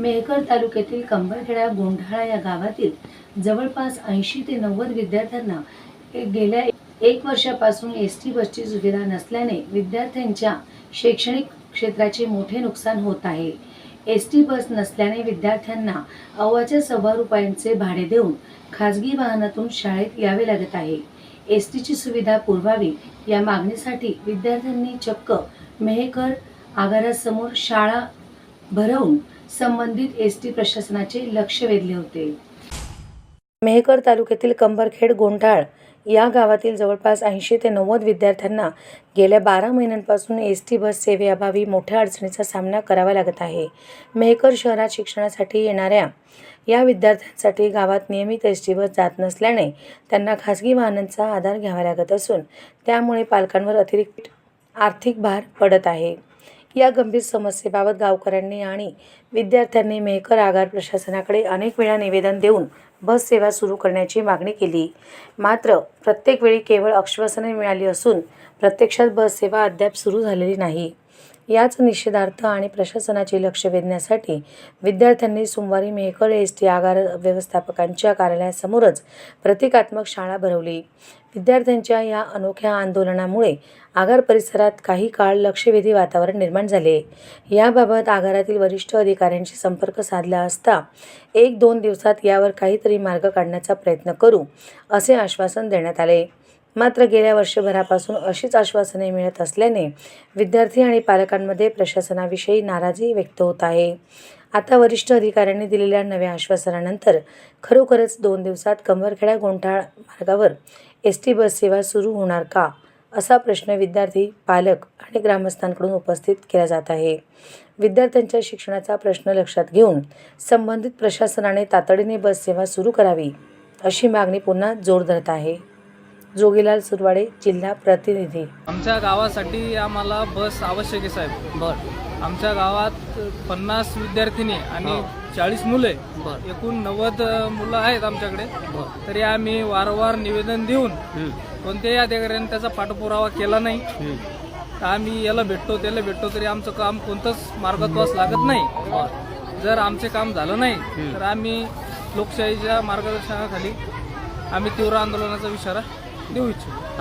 मेहकर तालुक्यातील कंबरखेडा गोंढाळा या गावातील जवळपास 80 ते 90 विद्यार्थ्यांना गेल्या 1 वर्षापासून एसटी बसची सुविधा नसल्याने विद्यार्थ्यांच्या शैक्षणिक क्षेत्राचे मोठे नुकसान होत आहे। एसटी बस नसल्याने विद्यार्थ्यांना अव्वाच्या सव्वा रुपयांचे भाडे देऊन खाजगी वाहनातून शाळेत यावे लागत आहे। एसटीची सुविधा पुरवावी या मागणीसाठी विद्यार्थ्यांनी चक्क मेहकर आगारासमोर शाळा भरवून संबंधित एसटी प्रशासनाचे लक्ष वेधले होते। मेहकर तालुक्यातील कंबरखेड गोंढाळ या गावातील जवळपास 80 ते 90 विद्यार्थ्यांना गेल्या 12 महिन्यांपासून एसटी बस सेवेअभावी मोठ्या अडचणीचा सामना करावा लागत आहे। मेहकर शहरात शिक्षणासाठी येणाऱ्या या विद्यार्थ्यांसाठी गावात नियमित एसटी बस जात नसल्याने त्यांना खासगी वाहनांचा आधार घ्यावा लागत असून त्यामुळे पालकांवर अतिरिक्त आर्थिक भार पडत आहे। या गंभीर समस्येबाबत गावकऱ्यांनी आणि विद्यार्थ्यांनी मेहकर आगार प्रशासनाकडे अनेक वेळा निवेदन देऊन बस सेवा सुरू करण्याची मागणी केली, मात्र प्रत्येक वेळी केवळ आश्वासने मिळाली असून प्रत्यक्षात बस सेवा अद्याप सुरू झालेली नाही। याच निषेधार्थ आणि प्रशासनाचे लक्ष वेधण्यासाठी विद्यार्थ्यांनी सोमवारी मेहकर एसटी आगार व्यवस्थापकांच्या कार्यालयासमोरच प्रतिकात्मक शाळा भरवली। विद्यार्थ्यांच्या या अनोख्या आंदोलनामुळे आगार परिसरात काही काळ लक्षवेधी वातावरण निर्माण झाले। याबाबत आगारातील वरिष्ठ अधिकाऱ्यांशी संपर्क साधला असता 1-2 दिवसात यावर काहीतरी मार्ग काढण्याचा प्रयत्न करू असे आश्वासन देण्यात आले, मात्र गेल्या वर्षभरापासून अशीच आश्वासने मिळत असल्याने विद्यार्थी आणि पालकांमध्ये प्रशासनाविषयी नाराजी व्यक्त होत आहे। आता वरिष्ठ अधिकाऱ्यांनी दिलेल्या नव्या आश्वासनानंतर खरोखरच 2 दिवसात कंबरखेडा गोंढाळ मार्गावर एसटी बस सेवा सुरू होणार का, असा प्रश्न विद्यार्थी, पालक आणि ग्रामस्थांकडून उपस्थित केला जात आहे। विद्यार्थ्यांच्या शिक्षणाचा प्रश्न लक्षात घेऊन संबंधित प्रशासनाने तातडीने बस सेवा सुरू करावी अशी मागणी पुन्हा जोर धरत आहे। जोगीलाल सुरवाडे, जिल्हा प्रतिनिधी। आमच्या गावासाठी आम्हाला बस आवश्यक आहे साहेब। आमच्या गावात 50 विद्यार्थिनी आणि 40 मुले, एकूण 90 मुलं आहेत आमच्याकडे। तरी आम्ही वारंवार निवेदन देऊन कोणत्याही अधिकाऱ्यांनी त्याचा पाठपुरावा केला नाही। तर आम्ही याला भेटतो त्याला भेटतो तरी आमचं काम कोणतंच मार्गत्वास लागत नाही। जर आमचे काम झालं नाही तर आम्ही लोकशाहीच्या मार्गदर्शनाखाली आम्ही तीव्र आंदोलनाचा इशारा देऊ इच्छितो।